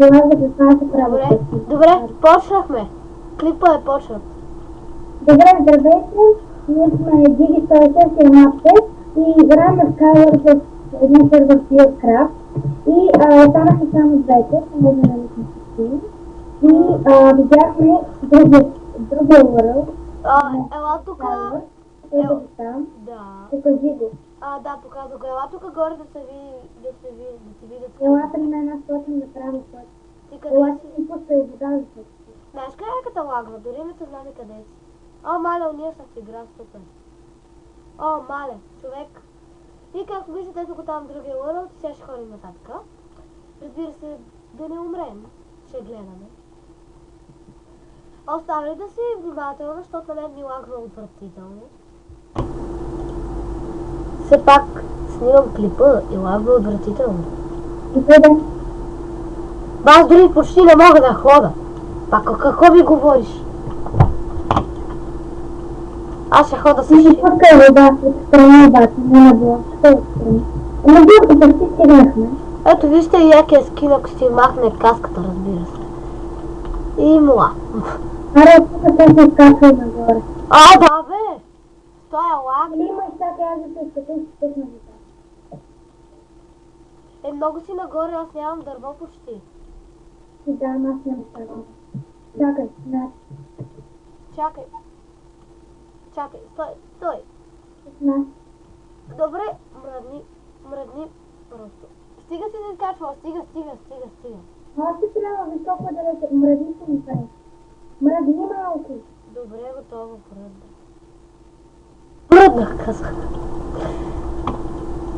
Това да това се прави. Добре, почнахме. Клипа е почнат. Добре, здравейте. Ние сме Digi106 и Maptec и играем на Skyward в един сервер Fieldcraft. И останахме само двете, може да не сме всички. И видяхме другия world. Ела тука. Ето го там. Да. Покажи го. Да, показва го. Ела тука горе да се видят. Ела при мен, аз точно направя път. Ти къде Ела си? си пуска и вода за път. Знаеш къде е като лагва? Дори не се знаме къде си. О, мале, уния са в игра, супер. О, мале, човек. И както виждате, ето го там другия world, сега ще ходим нататък. Разбира се, да не умрем. Ще гледаме. Оставили да си внимателно, защото на мен ми лагва отвратително. Все пак снимам клипа и лагва отвратително. И къде? Аз дори почти не мога да хода. Пак какво ми говориш? Аз ще хода с Не пускай вода от страна обаче, не на блокчета от страна. Ама другото почти стигнахме. Ето вижте и якия скин, ако си махне каската, разбира се. И муа. Аре, тук те се изкачва нагоре. Да бе! Той е лаг. Или има и всяка язика, искате и се пусна вода. Много си нагоре, аз нямам дърво почти. И да, ама аз нямам всяка. Чакай, значи. Чакай, стой. Значи. Добре, мръдни просто. Стига си да изкачва, стига. Аз ще трябва високо да рече, мръдни се ми прави. Мръдни малко. Добре, готово, пръднах, казах.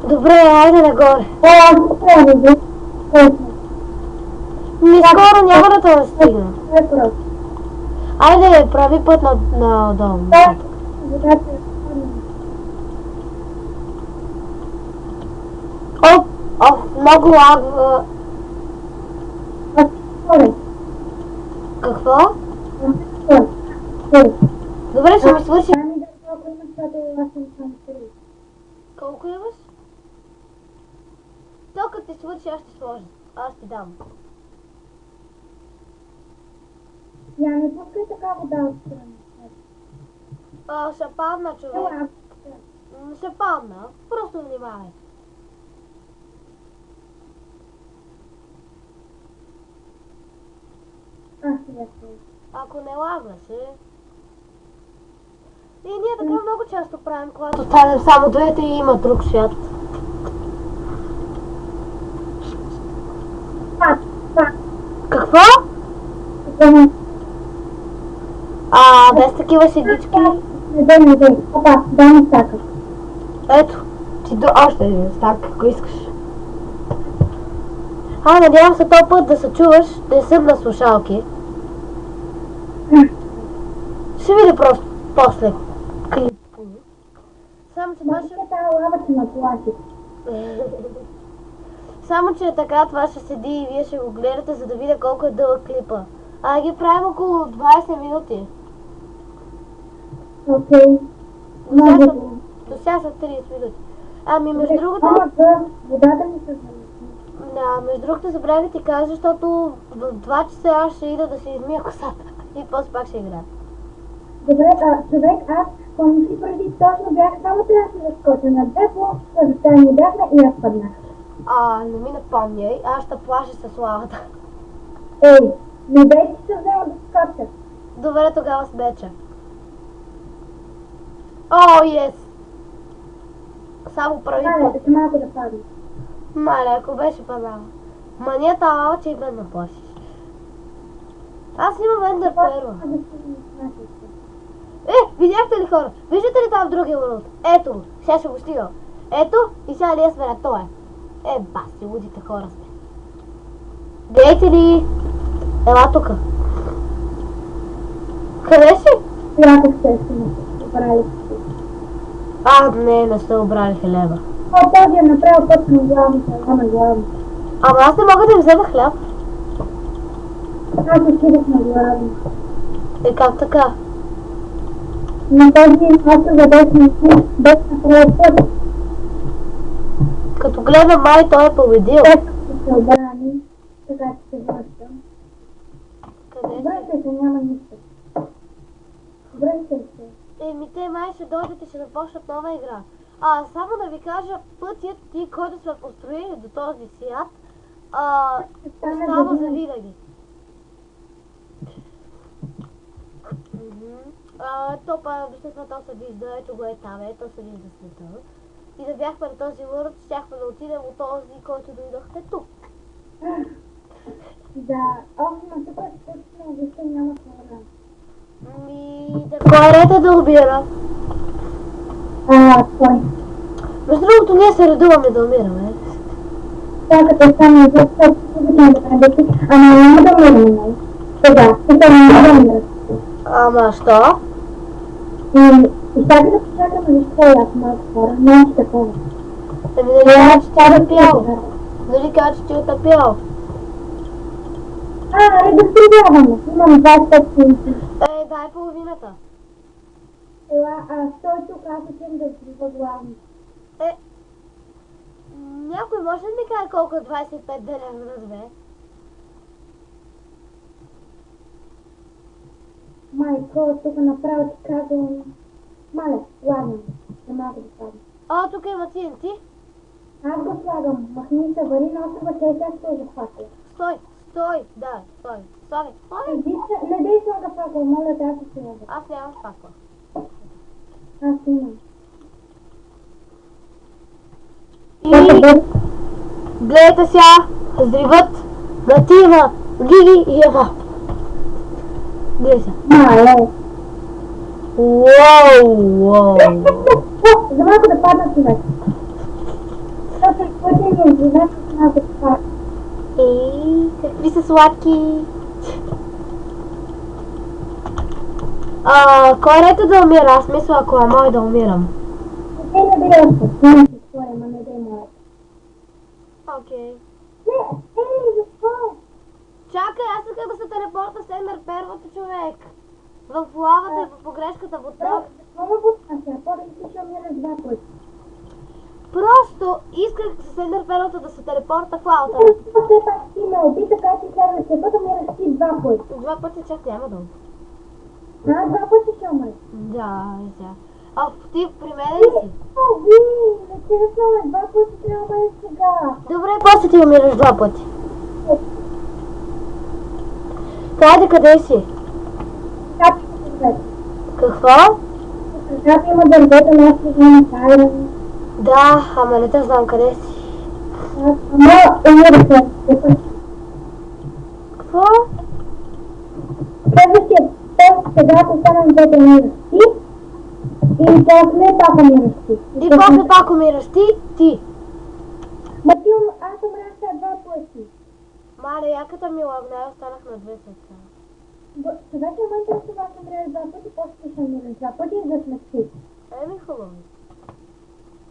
Добре, айде нагоре. Аз ще трябва да видя. Скоро няма да това стигна. е просто. Айде, прави път надолу. Водата е Много лагва. Какво? Добре, ще ми свърши. Колко имаш? То като ти свърши, аз ще сложа. Аз ти дам. Я не пускай така вода от страна. Ще падна, човек. Ще падна. Просто внимавай. Ако не лагаш, И ние така много често правим, когато останем само двете и има друг свят. Какво? Без такива седички. Не дай. Опа, дай ми стака. Ето, ти още един стак, ако искаш. Надявам се този път да се чуваш, да не съм на слушалки. Ще видя просто после клип. Само че това ще... лава, че ме плаши. Само че така това ще седи и вие ще го гледате, за да видя колко е дълъг клипа. Ги правим около 20 минути. Окей. До сега са 30 минути. Между другото... Водата ми се замисли. Да, между другото забравя да ти кажа, защото в 2 часа аз ще ида да си измия косата. И после пак ще играя. Добре, човек, аз помисли преди точно бях, само трябва да се заскоча на две площа, заставени бяхме и аз паднах. Не ми напомняй, аз ще плаша с лавата. Ей, не дай ти се взема да скоча. Добре, тогава с меча. Ес! Само прави път. Мале, малко да падна. Мале, ако беше падала. Манията лава, че и мен наплашиш. Аз имам ендър перла. Видяхте ли хора? Виждате ли там в другия world? Ето го, сега ще го стигам. Ето и сега ние сме на това. Баси, лудите хора сме. Гледайте ли? Ела тука. Къде си? Яко ще сме обрали. Не са обрали хлеба. Този е направил път на главната, на главната. Аз не мога да им взема хляб. Аз отидох на главната. Как така? На този остров без направил път. Като гледам май, той е победил. Те се обрани, така че се върши. виждам. Къде си? Връщай се, няма нищо. Връщай се. Еми те май ще дойдат и ще започнат нова игра. Само да ви кажа, пътят ти, който сме построили до този свят, остава за винаги. Обяснихме, то се вижда, ето го е там, ето се вижда света. И да бяхме на този върт, щяхме да отидем от този, който дойдохте тук. Да, но тук точно вижте няма хора. Да кой да убира? Кой? Между другото, ние се редуваме да умираме. Чакате само за това, да предати, няма да умираме, нали? Сега, тук няма да умираме. Ама, що? И чакай да почакаме, виж какво е малко хора, няма ще такова. Ами да кажа, че ти е отъпял. Дали кажа, че ти е отъпял. Да стривяваме. Имам 25 минути. Дай половината. Стой тук, аз отивам да взрива главно. Някой може да ми каже колко е 25 деня на 2? Майко, тук направо ти казвам. Мале, ладно, не мога да слагам. Тук има TNT. Аз го слагам, махни се, вари на острова, тя ще е захватя. Стой, да, стой. Не дей слага факел, моля те, аз ще слага. Аз нямам факла. Аз имам. И гледайте сега, взривът на Тима, Гиги и Ева. Гледай сега. Мале. Уоу. За малко да падна си вече. Защото е пътен и живеят с малко да падна. Какви са сладки. Кой рето да умира? Аз мисля, ако е мой да умирам. Не бери още. Не си своя, ма не дай моят. Окей. Защо? Чакай, аз искам да се телепорта с Ендър Первата, човек. В лавата и в погрешката вода. Защо ме бутна сега? По-да ще умира 2 пъти. Просто исках с Ендър Первата да се телепорта в лавата. Все пак си ме уби, така че следващия път умираш ти 2 пъти. 2 пъти чак няма да. 2 пъти ще умреш. Да, и сега. Ти при мен ли си? Не честно, 2 пъти трябва да е сега. Добре, после ти умираш 2 пъти. Хайде, къде си? Какво? Когато има дървета, аз ще взема сайрен. Да, ама не те знам къде си. Ама умира се. Какво? Следващия път, сега останам двете умираш ти. И после пак умираш ти. И после пак умираш ти. Аз умрях сега 2 пъти. Мале, яката ми лагна, останах на 2 сърца. Сега ще ме интересува, аз умрях 2 пъти, после ще умираш 2 пъти и да сме си. Хубаво.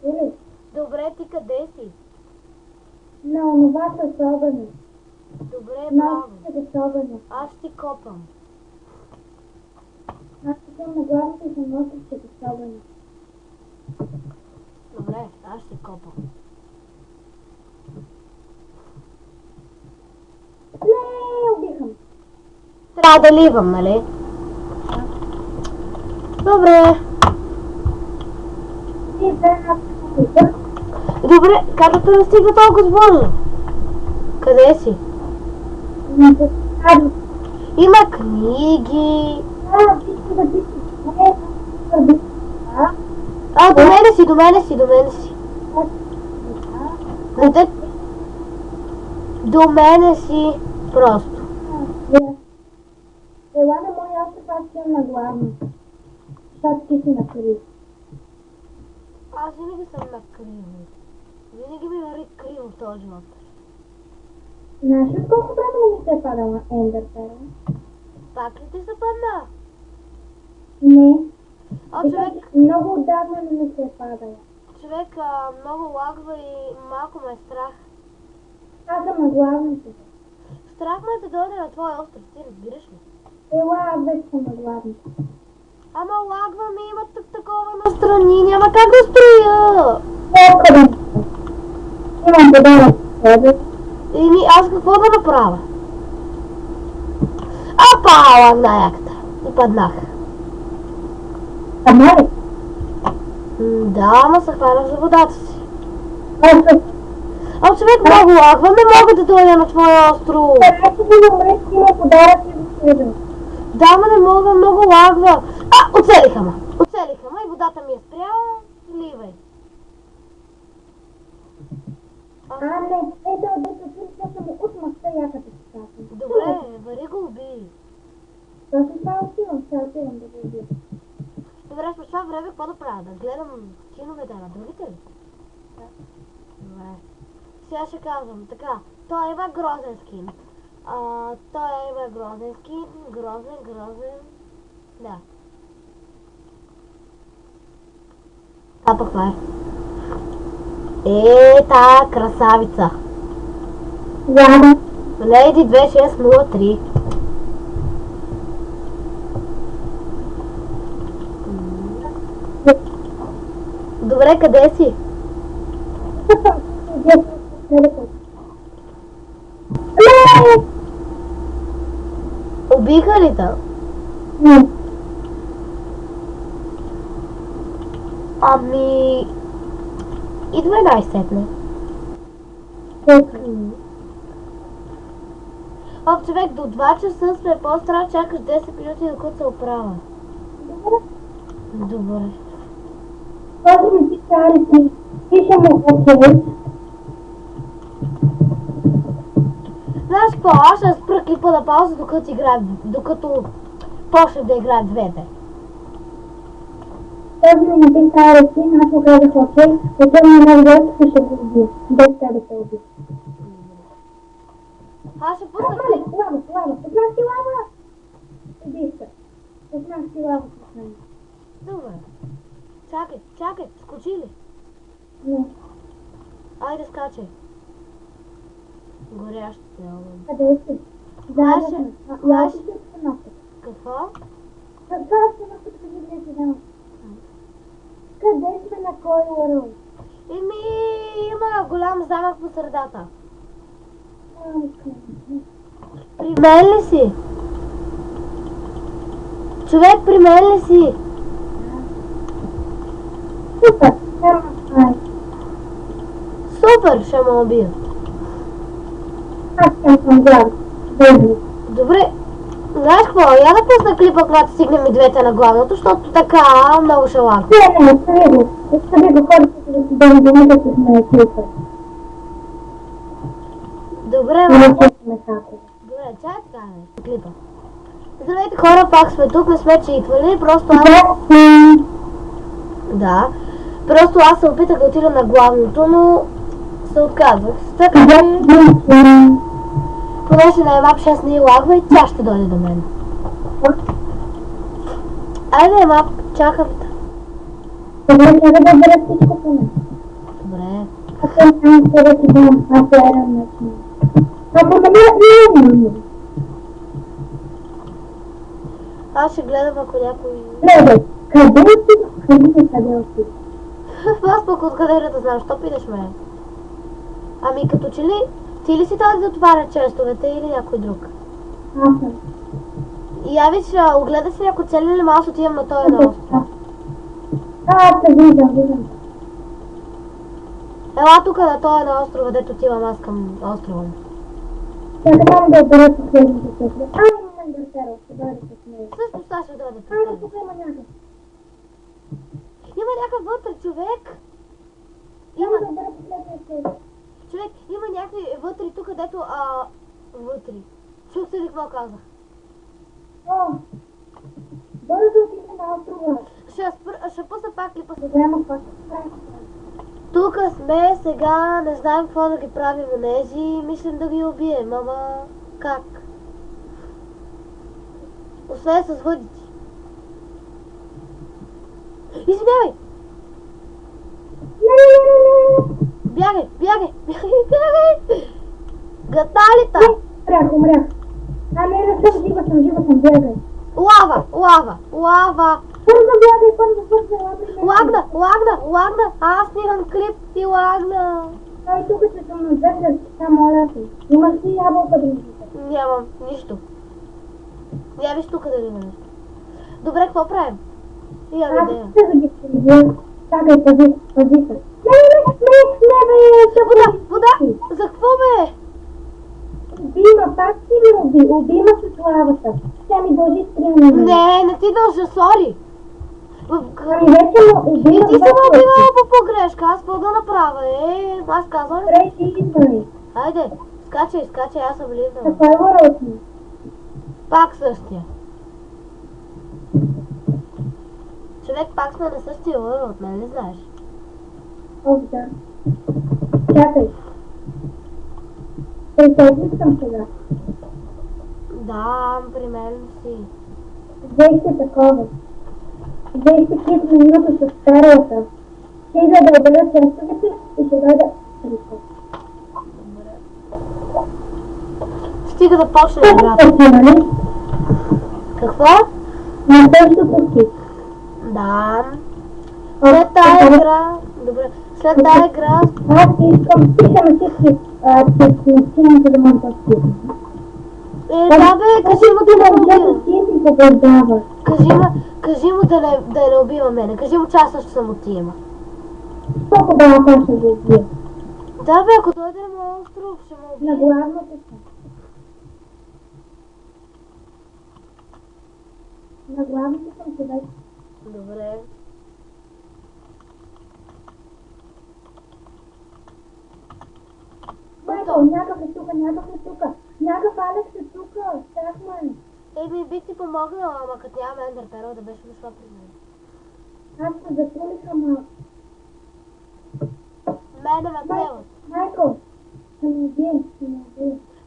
Или? Добре, ти къде си? На онова с огъня. Добре, браво. С огъня. Аз ти копам. Аз ще съм на главата и съм нося с огъня. Добре, аз ти копам. Убихам. Трябва да ливам, нали? Добре. Добре, картата не стига толкова бързо. Къде си? Има книги. До мене си. До мене си просто. Ела на моя остров, аз съм на главно. Защото ти си на криво. Аз винаги съм на криво. Винаги ми върви криво в този живот. Знаеш ли колко време не ми се е падала Ендър Перл? Пак ли ти се падна? Не. Човек... Много отдавна не ми се е падала. Човек много лагва и малко ме е страх. Аз съм на главното. Страх ме да дойде на твоя остров, ти разбираш ли? Ела, аз вече съм на главното. Ама лагва ми, има такова настрани, няма как да строя. Имам подарък за тебе. Аз какво да направя? Опа, лагна яката. И паднах. Ама ли? Да, ама се хванах за водата си. Аз О, човек, много лагва, не мога да дойда на твоя остров. ще да умреш, ти има подарък и го следвам. Да, ма не мога, много лагва. Оцелиха ма. Оцелиха ма и водата ми е спряла. Сливай. Не, ето, дето чули, че съм от мъста яката си казвам. Добре, вари го уби. Това си това отивам да го убия. Добре, през това време какво да правя? Да гледам скиновете на другите ли? Да. Добре. Сега ще казвам, така, той има грозен скин. Той има грозен скин, грозен. Да. А пък това е. Та красавица. Ладно. Lady 2603. Добре, къде си? Убиха ли те? Не. Ами... Идвай най-сетне. Човек, до 2 часа сме по-стара, чакаш 10 минути докато се оправя. Добре. Този ми ти цари ти. Пише му окей. Знаеш какво? Аз ще спра клипа на пауза, докато почне да играят двете. Този ми ти цари ти, аз му казах окей. Отивам на много време и ще го убия. Без тебе се убия. Аз ще пусна Лава, клип. лава. Познах си лава. Иди се. Познах си лава с мен. Добре. Чакай, скочи ли? Не. Айде скачай. Горящ огън. Къде си? Заедно сме. Я си се напът. Какво? Какво се напът, къде не си дам? Къде сме, на кой уърл? Има голям замък по средата. При мен ли си? Човек, при мен ли си? Супер. Супер, ще ме убия. Аз съм глава. Добре. Знаеш какво? Я да пусна клипа, когато стигнем и двете на главното, защото така много ще лагва. Не, остави го. Остави го, хората да си бензините си сме клипа. Добре, Не ма. пускаме хакове. Добре, чай така не. Клипа. Здравейте хора, пак сме тук, не сме читвали, просто аз... Да. Просто аз се опитах да отида на главното, но се отказвах. Така че... Понеже на Емап 6 не лагва и тя ще дойде до мен. Айде, Емап, чакам те. Добре, трябва да бъде всичко по мен. Добре. Аз съм тебе ти дам, аз ерам начин. Ако не. Аз ще гледам ако някой... Не, бе, къде отидох? Аз пък откъде да знам, що питаш ме? Ами като че ли... Ти ли си този да отваря честовете или някой друг? Аз съм. Я виж, огледа си някой цели ли аз отивам на този на остров. Аз те виждам. Ела тук на този на острова, дето отивам аз към острова. Чакам да обера последните честове. Има мандъртеро, ще дойде с него. Също сега ще дойде при Айде, теб. тук има някакъв. Има някакъв вътре човек. Няма да обера последния честове. Човек, има някакви вътре тук, дето вътре. Чух се ли какво казах? О, бързо отиде на острова. Ще пусна пак клипа. Добре, ама какво ще правим? Тук сме сега, не знаем какво да ги правим онези, мислим да ги убием, ама как? Освен с въдици. Извинявай! Бягай! Гаталита! Умрях. Не съм жива, бягай. Лава! Бързо бягай, Лагна! Аз снимам клип и лагна! Ай, тук че съм на две, моля ти. Имаш ли ябълка да ми взите? Нямам нищо. Я виж тук дали има нещо. Добре, какво правим? Имам Аз идея. ще да ги прибия. Чакай, пази се. Не, бе, Вода, вода! За какво бе? Убима, пак си ми убима се славата. Тя ми дължи 3 минути. Не ти дължа, сори. Ами вече му убима. И ти се ме убивала по погрешка, аз какво да направя? Аз казвам ли? Добре, ти идвай. Хайде, скачай, аз съм влизнала. Какво е върват ми? Пак същия. Човек, пак сме на същия лъв, нали знаеш? Ох, да. Чакай. Присъедни съм сега. Да, при мен си. Взех се такова. Взех се кит минута с перлата. Ще ида да обеда тестовете и ще дойда присъд. Стига да почне играта. Нали? Какво? На същото кит. Да. След тая игра... Добре. След тая игра... Аз искам пиша на всички тестове, за да мога да кит. Да бе, кажи му да не убива. Ти си побеждава. Кажи му да не убива мене. Кажи му, че аз също съм от тима. Колко бава това ще го убие? Да бе, ако дойде на моя остров, ще му убие. На главното си. На главното съм човек. Добре. Майкъл, някакъв е тука. Някакъв Алекс е тука. Страх ме. Бих ти помогнала, ама като нямам ендерперл да беше дошла при мен. Аз се затрулих, ама... Мене ме цела. Майкъл, ще ме убие.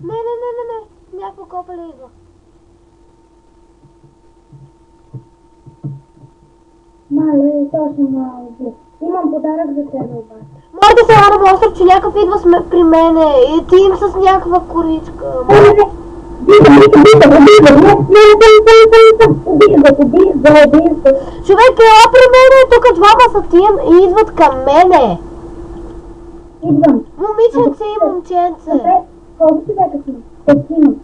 Не. Някакво копеле идва. Мале, то ще ме убие. Имам подарък за тебе обаче. Може да се радва остров, че някакъв идва при мене и ти им с някаква коричка. Убих го. Човек, ела при мене, тук двама са тим и идват към мене. Идвам. Момиченце и момченце. Добре, колко човека сме? 5.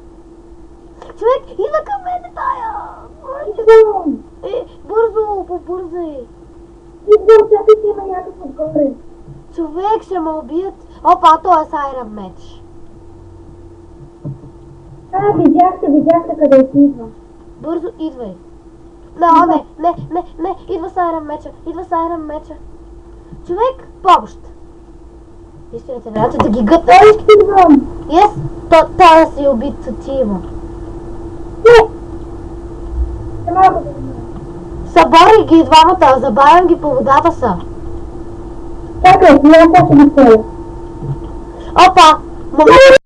Човек, идва към мене тая. Идвам. Бързо, побързай. Идвам, чакай, че има някакъв отгоре. Човек, ще ме убият. Опа, той е Сайран меч. Видях се къде си идвам. Бързо идвай. Не, идва Сайран меча. Човек, помощ. Истината, трябва да ги гъта. Идвам. Тая си убит Тима. Не. Не мога да знам. Събори ги двамата, забавям ги по водата са. Чакай, аз ще ги целя. Опа, момент.